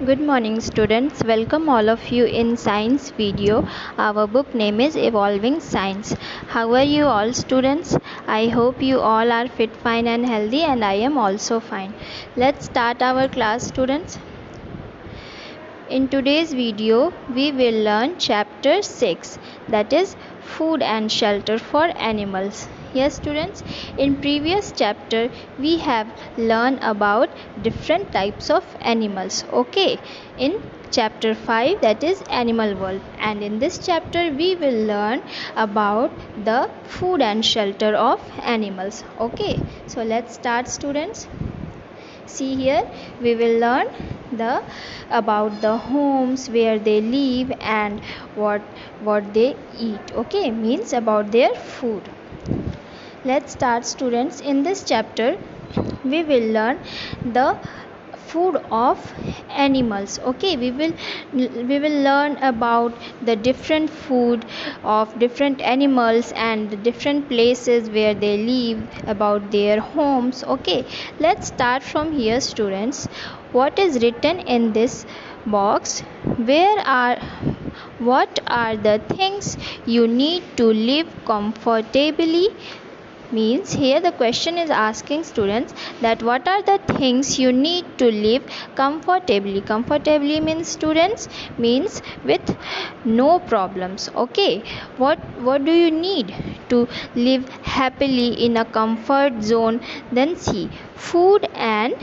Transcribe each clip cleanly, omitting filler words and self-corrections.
Good morning students, welcome all of you in science video. Our book name is Evolving Science. How are you all students? I hope you all are fit, fine and healthy, and I am also fine. Let's start our class students. In today's video, we will learn chapter 6, that is food and shelter for animals. Yes students, in previous chapter we have learned about different types of animals. Okay, in chapter 5, that is animal world, and in this chapter we will learn about the food and shelter of animals. Okay, so let's start students. See here, we will learn about the homes where they live and what they eat. Okay, means about their food. Let's start students. In this chapter we will learn the food of animals. Okay, we will learn about the different food of different animals and the different places where they live, about their homes. Okay, let's start from here students. What is written in this box? What are the things you need to live comfortably? Means here the question is asking students that what are the things you need to live comfortably means students means with no problems. Okay, what do you need to live happily in a comfort zone? Then see, food and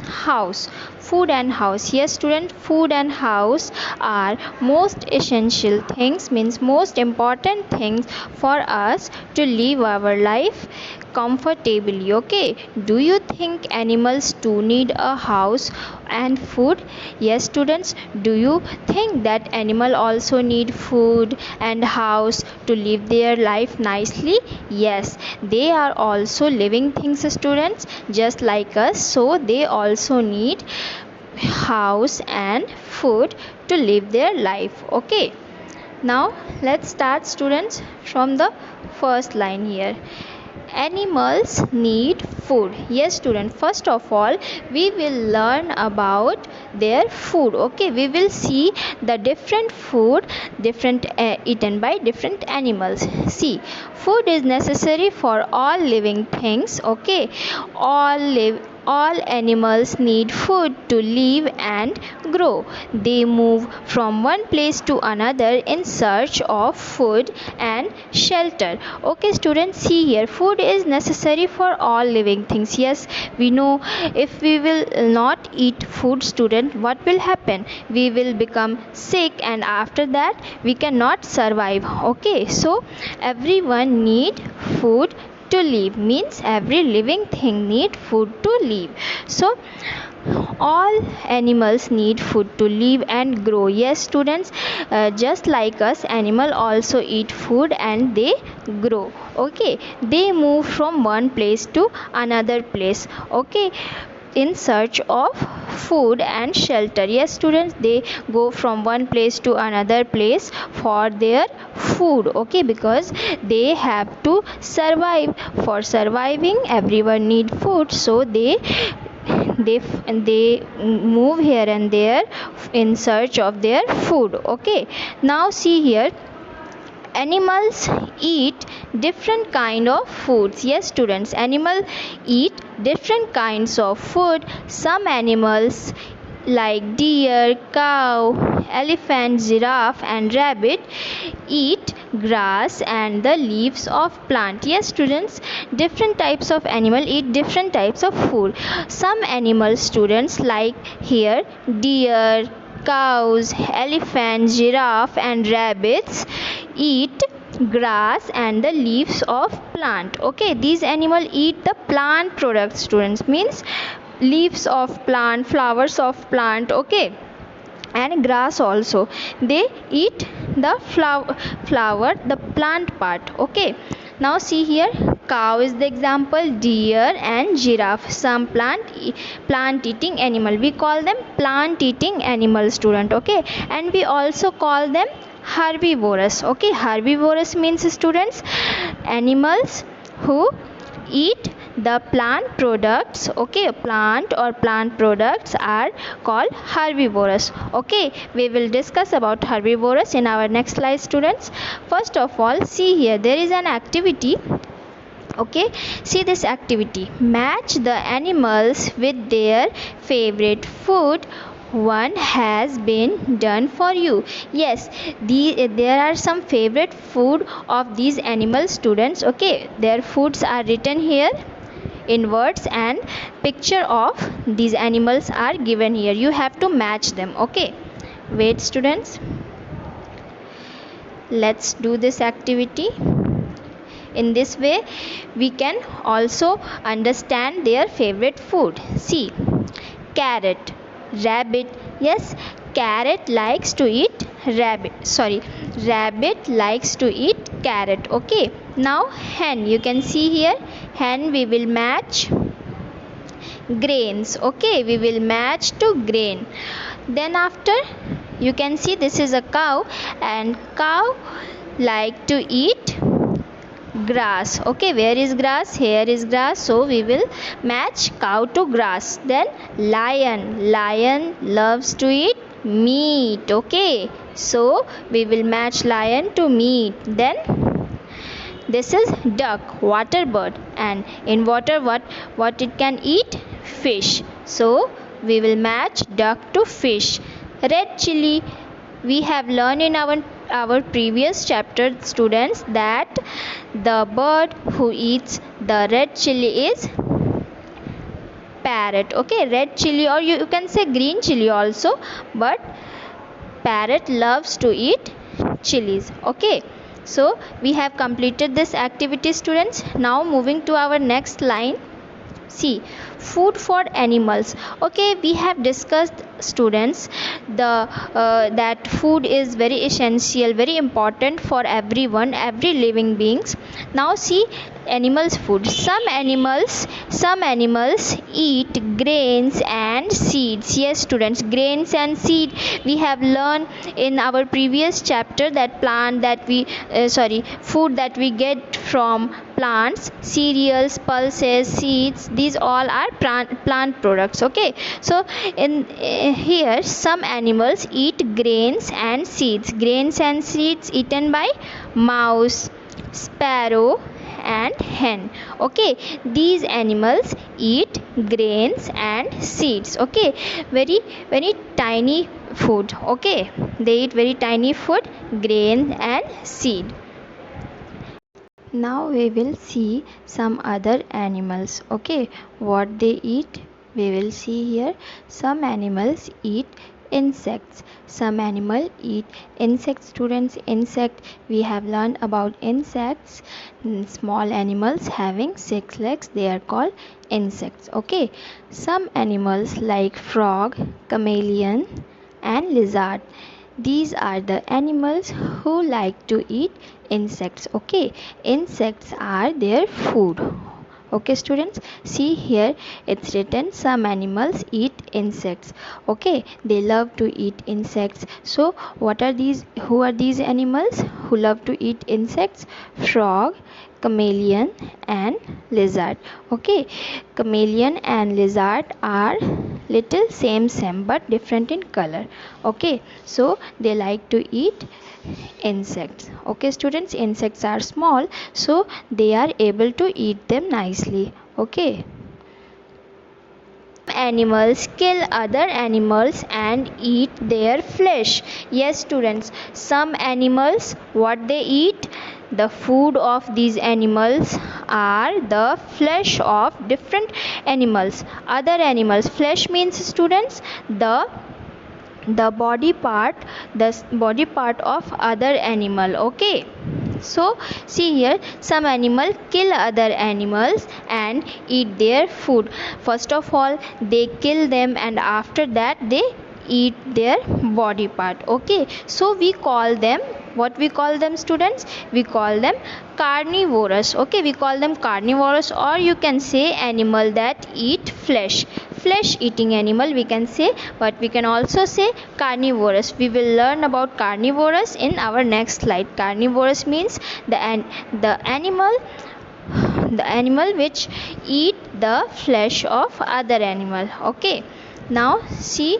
house. Yes student, food and house are most essential things, means most important things for us to live our life comfortably. Okay, do you think animals too need a house and food? Yes students, do you think that animal also need food and house to live their life nicely? Yes, they are also living things students, just like us, so they also need house and food to live their life. Okay, now let's start students from the first line here. Animals need food. Yes student, first of all we will learn about their food. Okay, we will see the different food eaten by different animals. See, food is necessary for all living things. Okay, all animals need food to live and grow. They move from one place to another in search of food and shelter. Okay students, see here, food is necessary for all living things. Yes, we know if we will not eat food student, what will happen? We will become sick and after that we cannot survive. Okay, so everyone need food to live, means every living thing need food to live. So all animals need food to live and grow. Yes students, just like us, animal also eat food and they grow. Okay, they move from one place to another place. Okay, in search of food and shelter. Yes students, they go from one place to another place for their food. Okay, because they have to survive. For surviving everyone need food, so they move here and there in search of their food. Okay, now see here, animals eat different kind of foods. Yes students, animals eat different kinds of food. Some animals like deer, cow, elephant, giraffe and rabbit eat grass and the leaves of plant. Yes students, different types of animal eat different types of food. Some animals students like here deer, cows, elephants, giraffe and rabbits eat grass and the leaves of plant. Okay, these animals eat the plant products students, means leaves of plant, flowers of plant. Okay, and grass also, they eat the flower the plant part. Okay, now see here, cow is the example, deer and giraffe, some plant eating animal. We call them plant eating animal student. Okay, and we also call them herbivorous. Okay, herbivorous means students animals who eat The plant products, okay, plant or plant products are called herbivorous. Okay, we will discuss about herbivorous in our next slide, students. First of all, see here, there is an activity. Okay, see this activity. Match the animals with their favorite food. One has been done for you. Yes, there are some favorite food of these animal, students. Okay, their foods are written here in words and picture of these animals are given here. You have to match them. Okay, wait, students, let's do this activity. In this way we can also understand their favorite food. See, carrot, rabbit. Yes, carrot likes to eat rabbit likes to eat carrot. Okay, now hen, you can see here, hen we will match grains. Okay, we will match to grain. Then after, you can see this is a cow, and cow like to eat grass. Okay, where is grass? Here is grass, so we will match cow to grass. Then lion loves to eat meat. Okay, so we will match lion to meat. Then this is duck, water bird, and in water what it can eat? Fish. So we will match duck to fish. Red chili, we have learned in our previous chapter, students, that the bird who eats the red chili is parrot. Okay, red chili, or you can say green chili also, but parrot loves to eat chilies. Okay, so we have completed this activity, students. Now moving to our next line. See, food for animals. Okay, we have discussed, students, that food is very essential, very important for everyone, every living beings. Now see, animals food. Some animals eat grains and seeds. Yes, students, grains and seed we have learned in our previous chapter, that food that we get from plants, cereals, pulses, seeds, these all are plant products. Okay, so in here some animals eat grains and seeds eaten by mouse, sparrow and hen. Okay, these animals eat grains and seeds. Okay, very tiny food. Okay, they eat very tiny food, grain and seed. Now we will see some other animals. Okay, what they eat we will see here. Some animals eat insects. Some animal eat insects, students. Insect, we have learned about insects. Small animals having 6 legs, they are called insects. Okay, some animals like frog, chameleon and lizard, these are the animals who like to eat insects. Okay, insects are their food. Okay, students, see here it's written some animals eat insects. Okay, they love to eat insects. So what are these, who are these animals who love to eat insects? Frog, chameleon and lizard. Okay, chameleon and lizard are little same but different in color. Okay, so they like to eat insects. Okay, students, insects are small, so they are able to eat them nicely. Okay, animals kill other animals and eat their flesh. Yes, students, some animals, what they eat, the food of these animals are the flesh of different animals, other animals. Flesh means, students, the body part of other animal. Okay, so see here, some animal kill other animals and eat their food. First of all they kill them, and after that they eat their body part. Okay, so we call them, what we call them, students? We call them carnivorous. Okay, we call them carnivorous, or you can say animal that eat flesh eating animal we can say, but we can also say carnivorous. We will learn about carnivorous in our next slide. Carnivorous means the animal the animal which eat the flesh of other animal. Okay, now see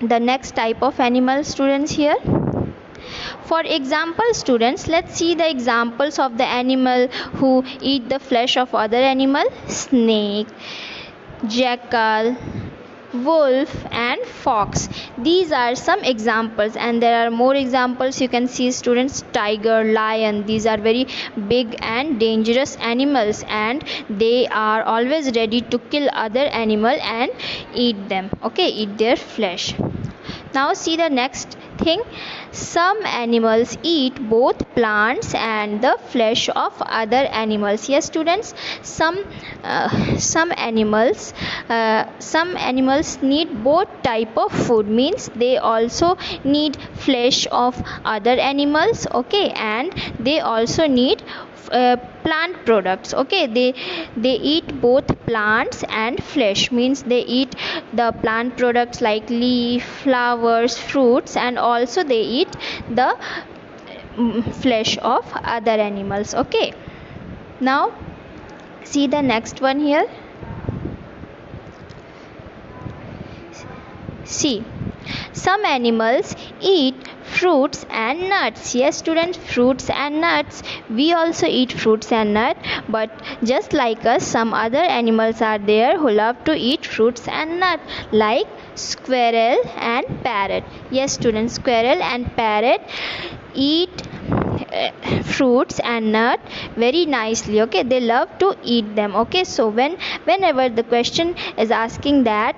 the next type of animal, students. Here, for example, students, let's see the examples of the animal who eat the flesh of other animal: snake, jackal, wolf and fox. These are some examples, and there are more examples. You can see, students: tiger, lion. These are very big and dangerous animals, and they are always ready to kill other animal and eat them. Okay, eat their flesh. Now see the next thing: some animals eat both plants and the flesh of other animals. Yes, students, some animals need both type of food, means they also need flesh of other animals. Okay, and they also need plant products. Okay, they eat both plants and flesh, means they eat the plant products like leaf, flowers, fruits, and also they eat the flesh of other animals. Okay, now see the next one here. See, some animals eat fruits and nuts. Yes, students, fruits and nuts. We also eat fruits and nuts, but just like us, some other animals are there who love to eat fruits and nuts, like squirrel and parrot. Yes, students, squirrel and parrot eat fruits and nut very nicely. Okay, they love to eat them. Okay, so whenever the question is asking that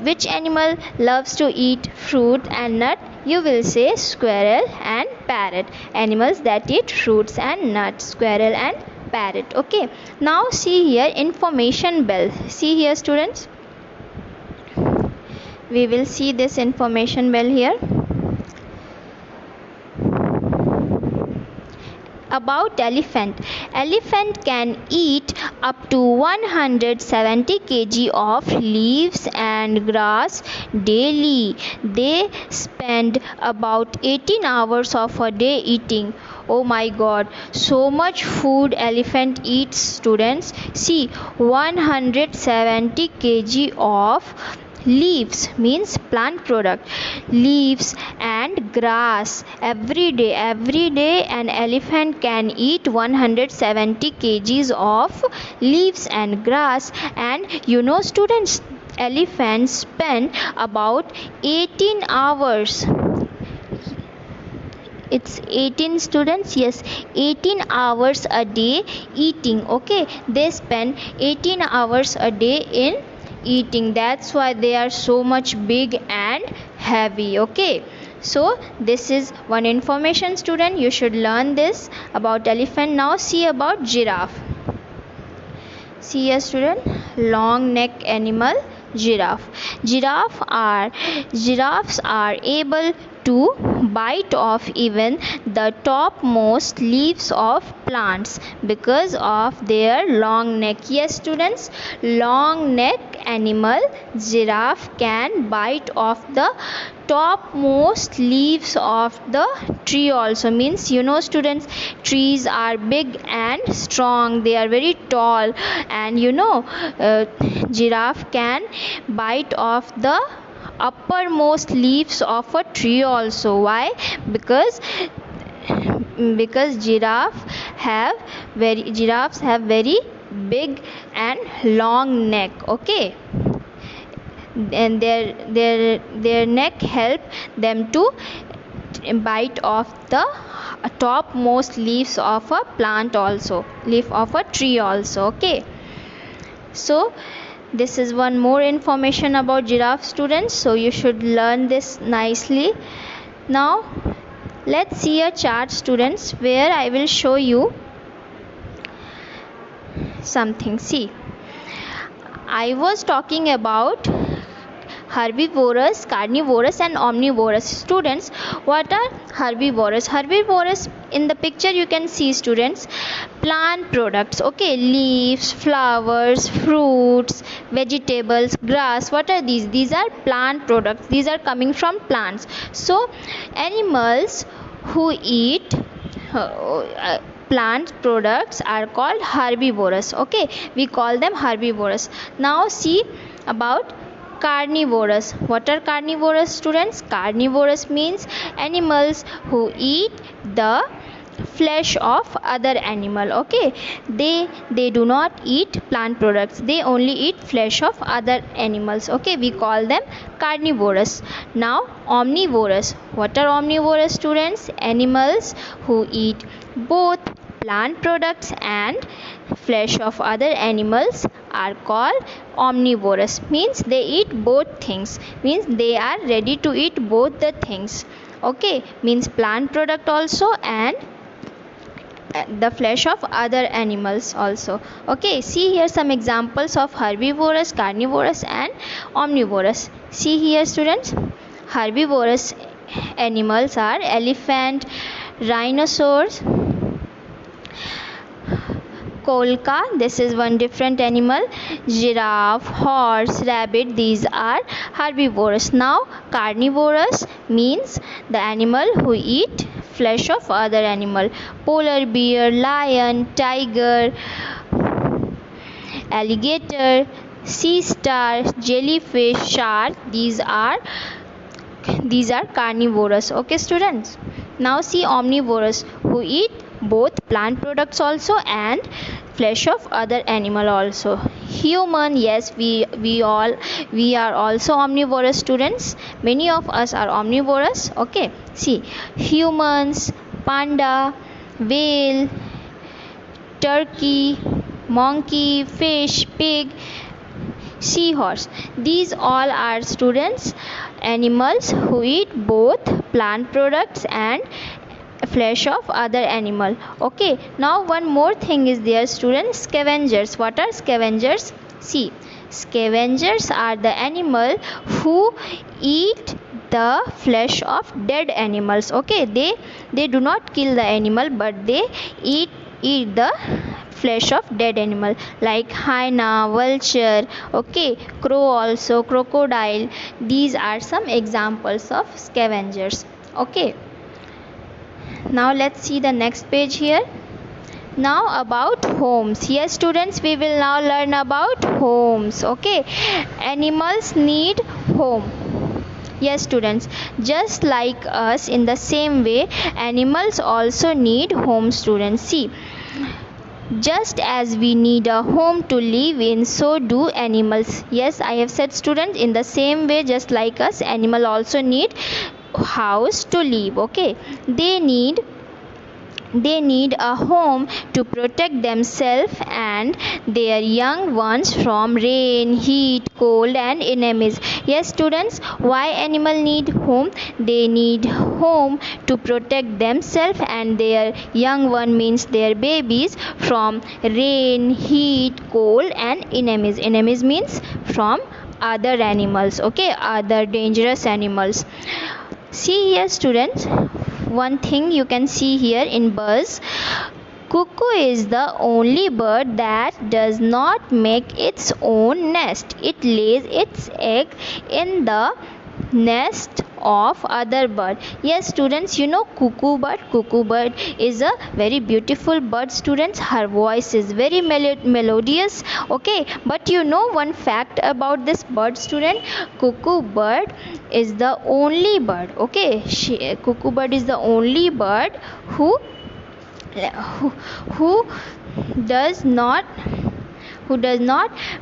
which animal loves to eat fruit and nut, you will say squirrel and parrot. Animals that eat fruits and nuts: squirrel and parrot. Okay, now see here, information bell. See here, students, we will see this information bell here. About elephant. Elephant can eat up to 170 kg of leaves and grass daily. They spend about 18 hours of a day eating. Oh my god, so much food elephant eats, students. See, 170 kg of leaves, means plant product, leaves and grass every day an elephant can eat 170 kgs of leaves and grass. And you know, students, elephants spend about 18 hours. It's 18, students. Yes, 18 hours a day eating. Okay, they spend 18 hours a day in eating. That's why they are so much big and heavy. Okay, so this is one information, student. You should learn this about elephant. Now see about giraffe. See a student, long neck animal, giraffe. Giraffes are able to bite off even the topmost leaves of plants because of their long neck. Yes, students, long neck animal giraffe can bite off the topmost leaves of the tree also. Means, you know, students, trees are big and strong, they are very tall, and you know, giraffe can bite off the uppermost leaves of a tree also. Why? Because giraffes have very big and long neck. Okay, and their neck help them to bite off the topmost leaves of a plant also, leaf of a tree also. Okay, so this is one more information about giraffe, students, so you should learn this nicely. Now let's see a chart, students, where I will show you something. See, I was talking about herbivorous, carnivorous and omnivorous. Students, what are herbivorous? Herbivorous, in the picture you can see, students, plant products. Okay, leaves, flowers, fruits, vegetables, grass. What are these? These are plant products. These are coming from plants. So animals who eat plant products are called herbivorous. Okay, we call them herbivorous. Now see about carnivorous. What are carnivorous, students? Carnivorous means animals who eat the flesh of other animal. Okay, they do not eat plant products, they only eat flesh of other animals. Okay, we call them carnivorous. Now omnivorous. What are omnivorous, students? Animals who eat both plant products and flesh of other animals are called omnivorous. Means they eat both things, means they are ready to eat both the things. Okay, means plant product also and the flesh of other animals also. Okay, see here some examples of herbivorous, carnivorous and omnivorous. See here, students, herbivorous animals are elephant, rhinoceros, Kolka, this is one different animal, giraffe, horse, rabbit, these are herbivorous. Now carnivorous means the animal who eat flesh of other animal. Polar bear, lion, tiger, alligator, sea star, jellyfish, shark, these are carnivorous. Okay, students. Now see omnivorous, who eat both plant products also and flesh of other animal also. Human, yes, we are also omnivorous, students. Many of us are omnivorous. Okay, see, humans, panda, whale, turkey, monkey, fish, pig, seahorse, these all are, students, animals who eat both plant products and flesh of other animal. Okay, now one more thing is there, students, scavengers. What are scavengers? See, scavengers are the animal who eat the flesh of dead animals. Okay, they do not kill the animal, but they eat the flesh of dead animal, like hyena, vulture, okay, crow also, crocodile. These are some examples of scavengers. Okay, now let's see the next page here. Now about homes. Yes, students, we will now learn about homes. Okay, animals need home. Yes, students, just like us, in the same way animals also need home, students. See, just as we need a home to live in, so do animals. Yes, I have said, students, in the same way, just like us, animal also need house to live. Okay, they need a home to protect themselves and their young ones from rain, heat, cold and enemies. Yes, students, why animal need home? They need home to protect themselves and their young one, means their babies, from rain, heat, cold and enemies. Enemies means from other animals. Okay, other dangerous animals. See here, students, one thing you can see here in birds. Cuckoo is the only bird that does not make its own nest. It lays its egg in the nest of other bird. Yes, students, you know cuckoo bird. Cuckoo bird is a very beautiful bird, students. Her voice is very melodious. Okay, but you know one fact about this bird, student? Cuckoo bird is the only bird. Okay, cuckoo bird is the only bird who does not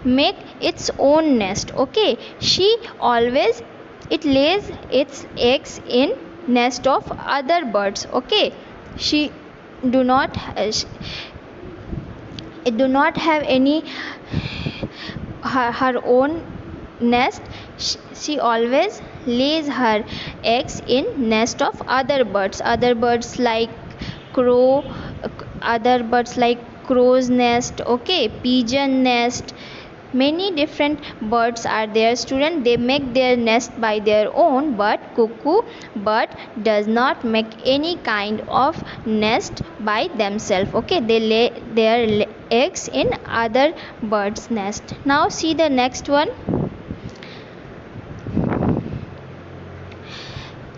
make its own nest. Okay, she always, it lays its eggs in nest of other birds. Okay, she do not it do not have any her own nest. She always lays her eggs in nest of other birds like crow, other birds like crow's nest, okay, pigeon nest. Many different birds are there, student. They make their nest by their own, but cuckoo bird does not make any kind of nest by themselves. Okay, they lay their eggs in other birds nest. Now see the next one.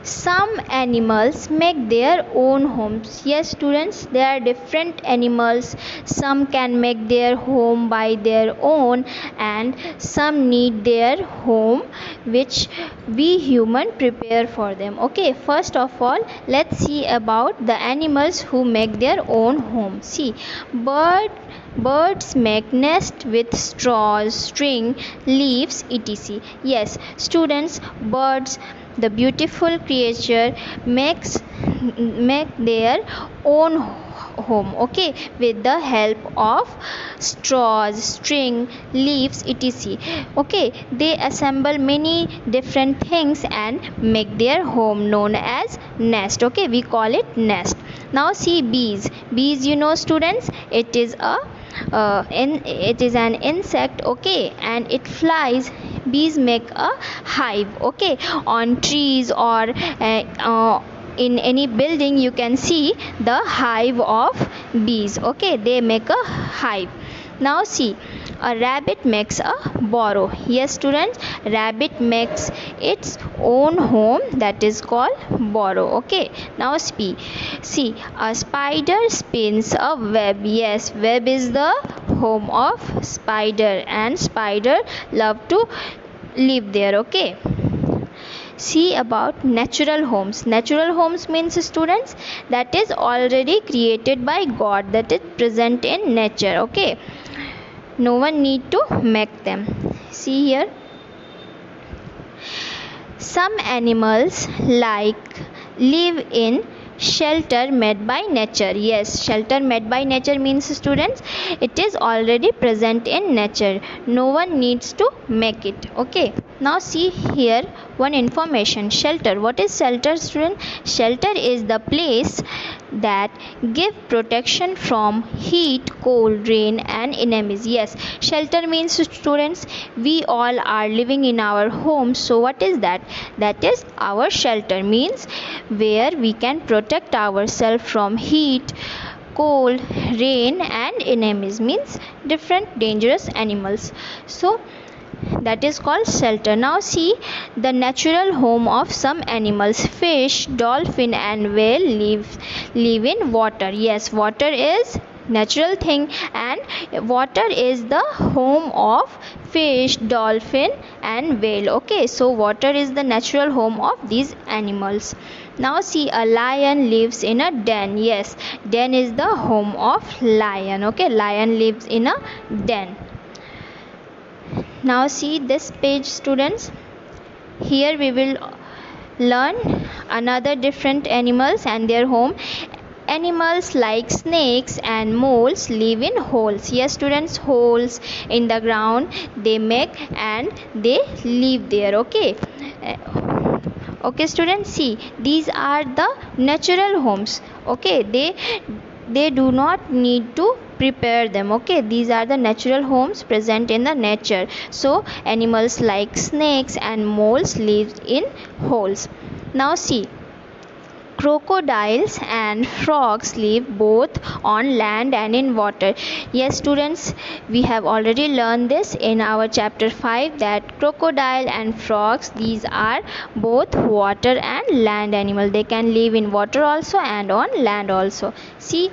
Some animals make their own homes. Yes students, there are different animals. Some can make their home by their own, and some need their home which we human prepare for them. Okay, first of all let's see about the animals who make their own home. See, birds make nest with straws, string, leaves, etc. Yes students, birds, the beautiful creature, make their own home, okay, with the help of straws, string, leaves, etc. Okay, they assemble many different things and make their home known as nest. Okay, we call it nest. Now see bees. Bees, you know students, it is an insect, okay, and it flies. Bees make a hive, okay, on trees or in any building you can see the hive of bees, okay, they make a hive. Now see, a rabbit makes a burrow. Yes students, rabbit makes its own home, that is called burrow. Okay, now see, a spider spins a web. Yes, web is the home of spider, and spider love to live there. Okay, see about natural homes. Natural homes means students that is already created by God, that is present in nature. Okay, no one need to make them. See here, some animals like live in shelter made by nature. Yes, shelter made by nature means students it is already present in nature, no one needs to make it. Okay, now see here one information. Shelter, what is shelter student? Shelter is the place that give protection from heat, cold, rain and enemies. Yes, shelter means students we all are living in our homes, so what is that? That is our shelter, means where we can protect ourselves from heat, cold, rain and enemies, means different dangerous animals. So that is called shelter. Now see the natural home of some animals. Fish, dolphin and whale live in water. Yes, water is natural thing, and water is the home of fish, dolphin and whale. Okay, so water is the natural home of these animals. Now see, a lion lives in a den. Yes, den is the home of lion. Okay, lion lives in a den. Now see this page students, here we will learn another different animals and their home. Animals like snakes and moles live in holes. Yes students, holes in the ground they make and they live there. Okay, okay students, see these are the natural homes. Okay, they do not need to prepare them. Okay, these are the natural homes present in the nature. So animals like snakes and moles live in holes. Now see, crocodiles and frogs live both on land and in water. Yes students, we have already learned this in our chapter 5 that crocodile and frogs, these are both water and land animal. They can live in water also and on land also. See,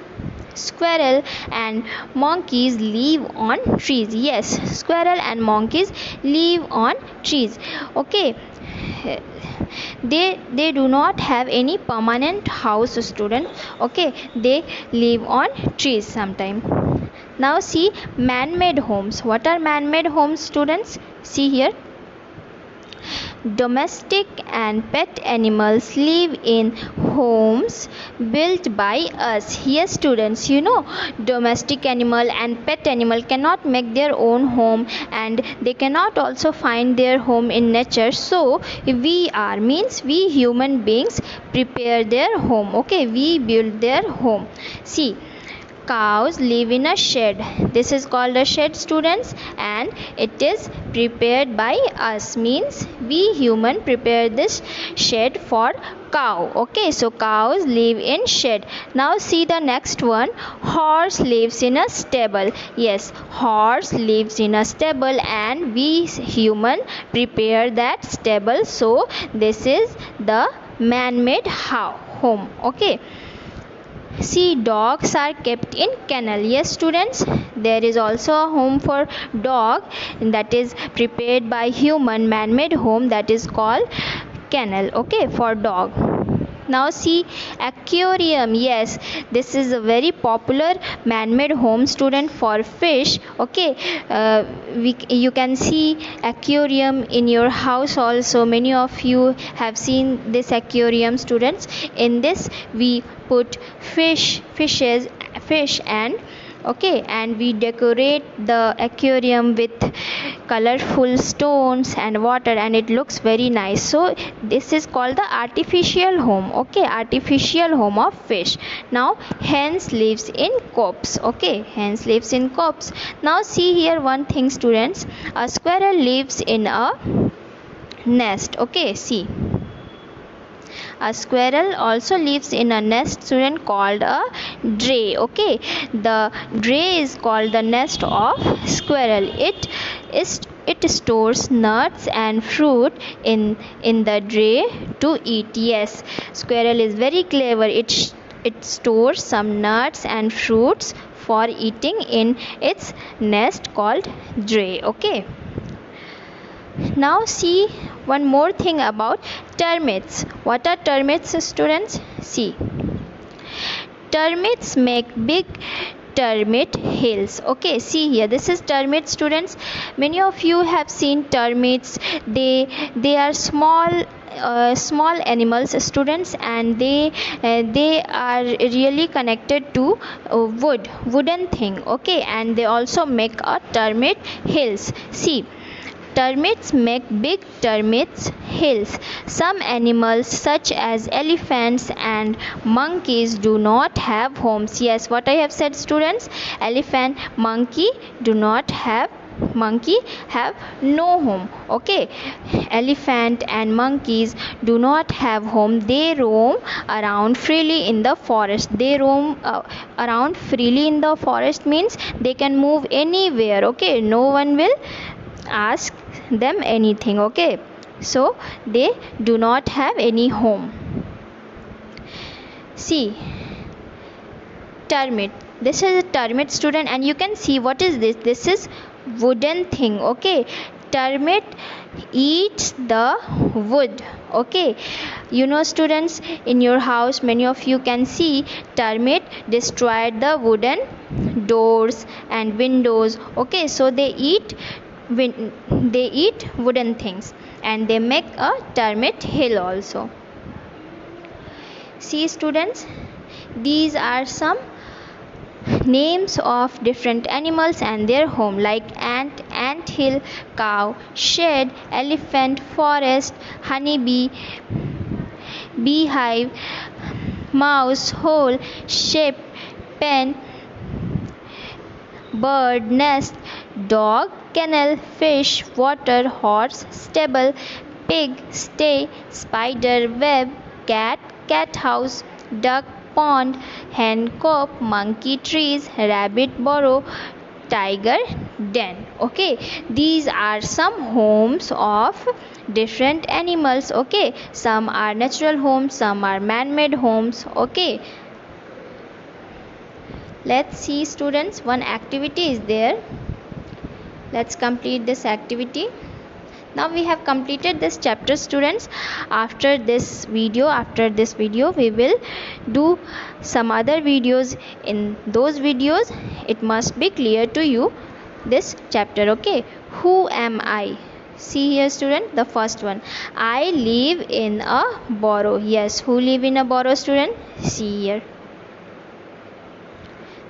squirrel and monkeys live on trees. Yes, squirrel and monkeys live on trees. Okay, they do not have any permanent house student. Okay, they live on trees sometime. Now see, man-made homes. What are man-made homes students? See here, domestic and pet animals live in homes built by us. Yes students, you know domestic animal and pet animal cannot make their own home and they cannot also find their home in nature. So we are, means we human beings prepare their home. Okay, we build their home. See, cows live in a shed. This is called a shed students, and it is prepared by us, means we human prepare this shed for cow. Okay, so cows live in shed. Now see the next one, horse lives in a stable. Yes, horse lives in a stable and we human prepare that stable. So this is the man-made home. Okay, see, dogs are kept in kennel. Yes students, there is also a home for dog that is prepared by human, man-made home, that is called kennel. Okay, for dog. Now see, aquarium. Yes, this is a very popular man-made home, student, for fish. Okay, you can see aquarium in your house also. Many of you have seen this aquarium, students. In this we put fish and okay, and we decorate the aquarium with colorful stones and water, and it looks very nice. So this is called the artificial home. Okay, artificial home of fish. Now hens lives in copse. Okay, hens lives in copse. Now see here one thing, students, a squirrel lives in a nest. Okay, see, a squirrel also lives in a nest, student, called a dray. Okay, the dray is called the nest of squirrel. It stores nuts and fruit in the dray to eat. Yes, squirrel is very clever. It stores some nuts and fruits for eating in its nest called dray. Okay, now see one more thing about termites. What are termites, students? See, termites make big termite hills. Okay, see here, this is termite, students. Many of you have seen termites. They are small animals, students, and they are really connected to wooden thing. Okay, and they also make a termite hills. See, termites make big termite hills. Some animals such as elephants and monkeys do not have homes. Yes, what I have said, students, elephant, monkey have no home. Okay, elephant and monkeys do not have home. They roam around freely in the forest. They roam around freely in the forest means they can move anywhere. Okay, no one will ask them anything. Okay, so they do not have any home. See, termite, this is a termite, student, and you can see what is this is wooden thing. Okay, termite eats the wood. Okay, you know, students, in your house many of you can see termite destroyed the wooden doors and windows. Okay, so they eat wooden things, and they make a termite hill also. See, students, these are some names of different animals and their home, like ant hill, cow, shed, elephant, forest, honeybee, beehive, mouse hole, sheep pen, bird nest, dog kennel, fish water, horse stable, pig stay, spider web, cat house, duck pond, hen coop, monkey trees, rabbit burrow, tiger den. Okay, these are some homes of different animals. Okay, some are natural homes, some are man-made homes. Okay, let's see, students, one activity is there. Let's complete this activity. Now we have completed this chapter, students. After this video we will do some other videos. In those videos it must be clear to you this chapter. Okay, who am I? See here, student, the first one, I live in a burrow. Yes, who live in a burrow, student? See here,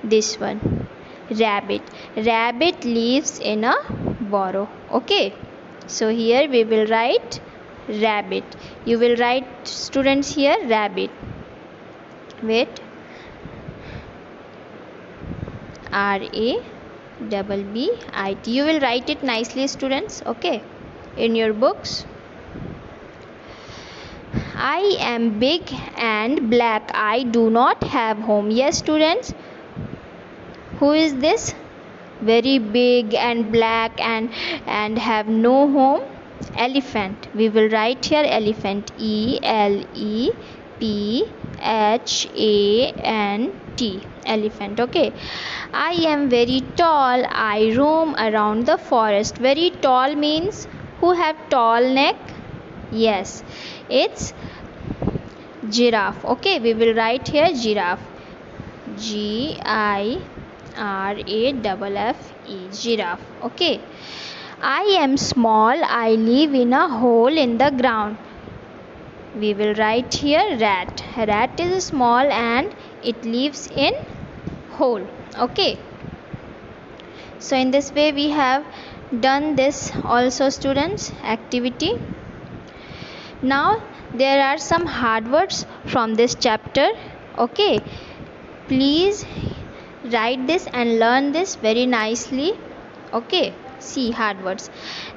this one, rabbit lives in a burrow. Okay, so here we will write rabbit. You will write, students, here rabbit. Wait, RABBIT. You will write it nicely, students. Okay, in your books. I am big and black. I do not have home. Yes, students, who is this? Very big and black and have no home. Elephant. We will write here elephant. ELEPHANT. Elephant. Okay. I am very tall. I roam around the forest. Very tall means who have tall neck? Yes, it's giraffe. Okay, we will write here giraffe. GIRAFFE. Giraffe. Okay. I am small. I live in a hole in the ground. We will write here rat. Rat is small and it lives in hole. Okay. So in this way we have done this also, students, activity. Now there are some hard words from this chapter. Okay, please write this and learn this very nicely. Okay, see hard words.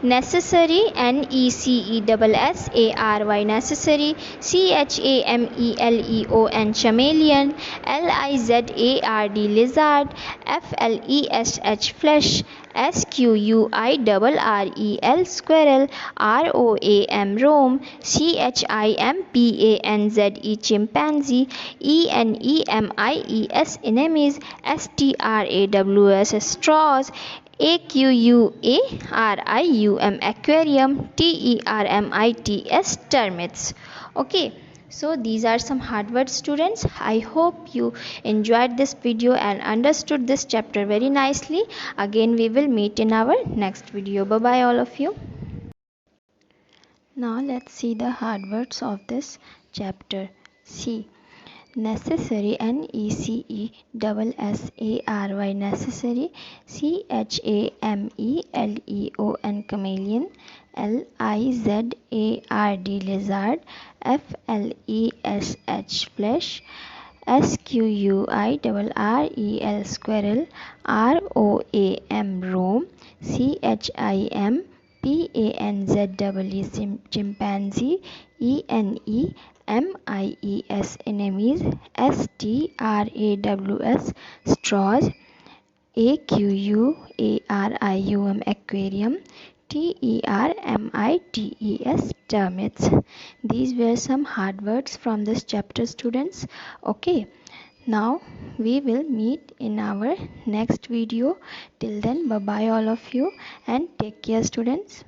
Necessary, NECESSARY, necessary. CHAMELEON, chameleon. LIZARD, lizard. FLESH, flesh. SQUIRREL, squirrel. ROAM, rome. CHIMPANZE, chimpanzee. ENEMIES, enemies. STRAWS, straws. AQUARIUM, aquarium. TERMITS, termites. Okay, so these are some hard words, students. I hope you enjoyed this video and understood this chapter very nicely. Again we will meet in our next video. Bye bye all of you. Now let's see the hard words of this chapter. See, necessary, NECESSARY, necessary. CHAMELEON, chameleon. LIZARD, lizard. FLESH, flesh. SQUIRREL, squirrel. ROAM, rome. CHIMPANZE, chimpanzee. ENEMIES, enemies. STRAWS, straws. AQUARIUM, aquarium. TERMITS, termites. These were some hard words from this chapter, students. Okay, now we will meet in our next video. Till then, bye bye all of you and take care, students.